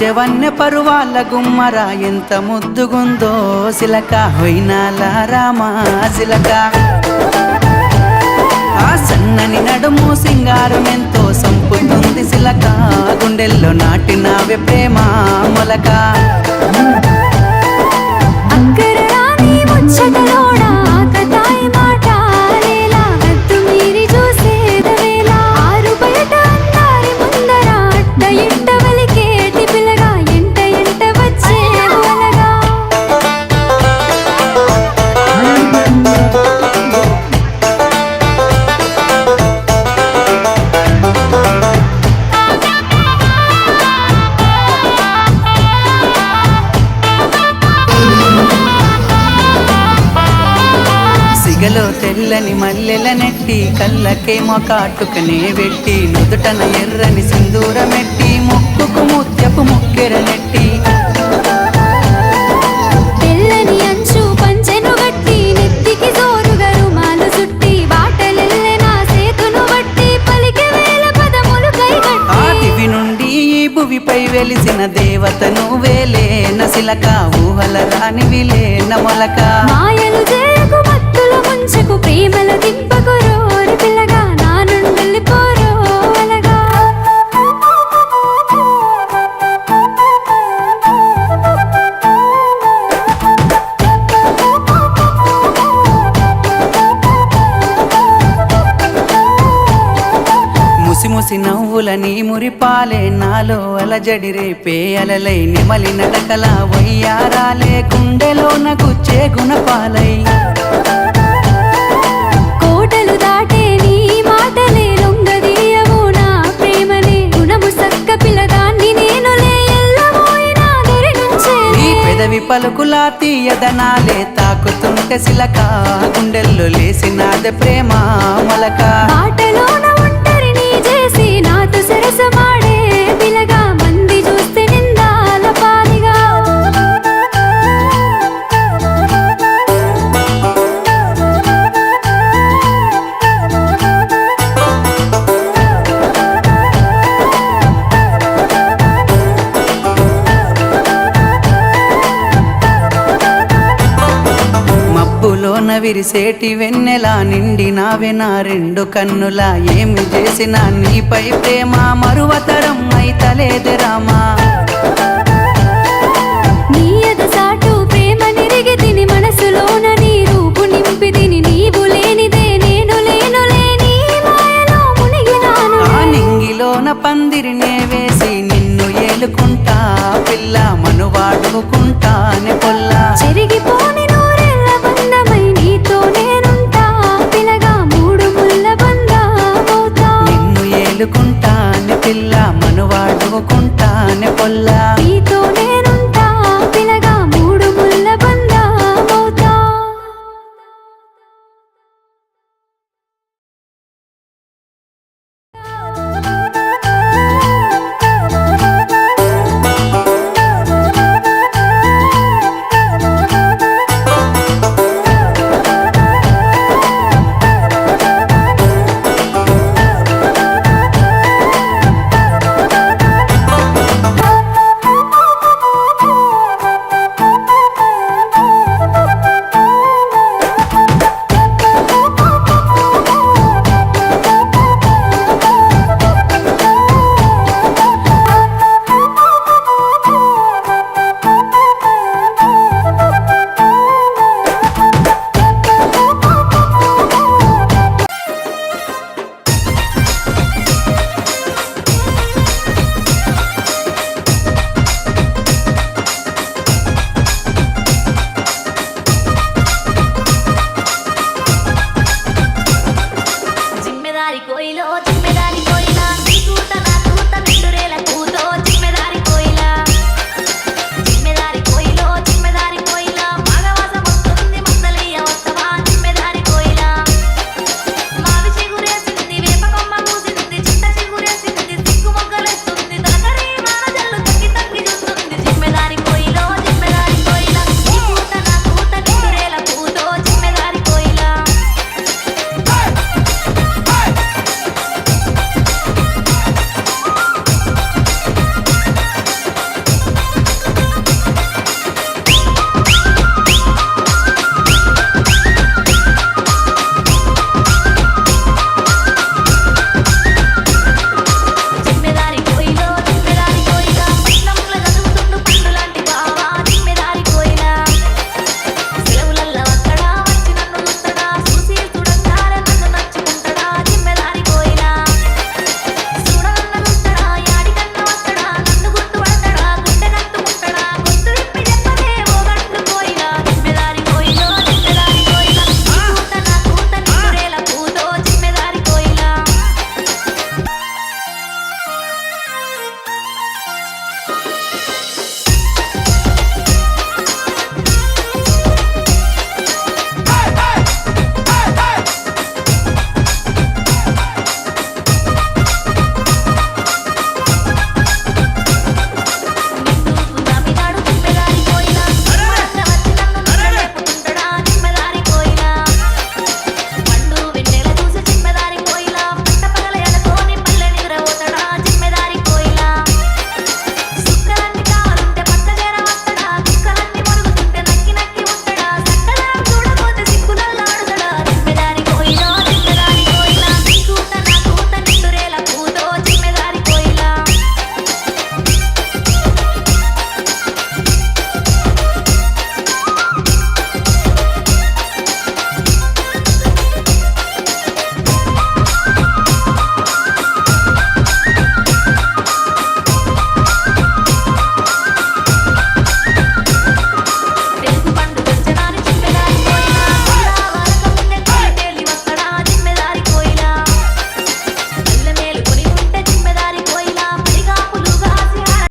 జవన్య పరువాల గుమ్మరా ఎంత ముద్దుగుందో సిలక హొయినాల రామా సిలక ఆ సన్నని నడుము సింగారం ఎంతో సంపుతుంది సిలక గుండెల్లో నాటినవే ప్రేమ మొలక సిగలో తెల్లని మల్లెల నెట్టి కళ్ళకేమో కాటుకనే పెట్టి నుదుటన ఎర్రని సింధూరమెట్టి ముక్కుకు ముత్యపు ముక్కెర నెట్టి తెల్లని అంచు పంచెను గట్టి నెత్తికి జోరుగా రుమాలు చుట్టి బాటలెల్లెన సేతును బట్టి పలికి వేల పదములు కైగట్టి ఆ దివి నుండి ఈ భువిపై వెలిసిన దేవత నువ్వేలే నసిలక ఊహల రానివిలే నమొలక మాయలు చేయకు మత్తుల ముంచకు ప్రేమల దింపకు రోరి పిల్లగా నా నుండి పోరో అలగా ముసి నవ్వులని మురిపాలే నాలో అలజడి రేపే అలలై నెమలి నడకల వయ్యారాలే గుండెలోన గుచ్చే గుణపాలై కోటలు దాటే నీ మాటలే లొంగదీయవు నా ప్రేమనే గుణము సక్క పిల్లదాన్ని నేనులే ఎల్లబోయినా దరి నుంచే నీ పెదవి పలుకులా తీయదనాలే తాకుతుంటే సిలక గుండెల్లో లేసినాదే ప్రేమ మొలక బాటలోన ఒంటరిని చేసి నాతో సరసమాడే పిల్లగా మంది చూస్తే నిందాల పాలిగా మబ్బులోన విరిసేటి వెన్నెలా నిండి నావే నా రెండు కన్నులా ఏమి చేసినా నీపై ప్రేమ మరువతరం అయితలేదే రామా నీ ఎదసాటు ప్రేమ నిరిగి తిని మనసులోన నీ రూపు నింపి తిని నీవు లేనిదే నేను లేనులే నీ మాయలో మునిగినాను ఆ నింగిలోన పందిరినే వేసి నిన్ను ఏలుకుంటా పిల్ల మనువాడుకుంటానే పొల్లా చెరిగిపోని నూరెళ్ళ బంధమై నీతో నేనుంటా పిల్లగా మూడు ముళ్ళ బంధమవుతా నిన్ను ఏలుకుంటానే పిల్ల మనువాడుకుంటానే పొల్లా నీతో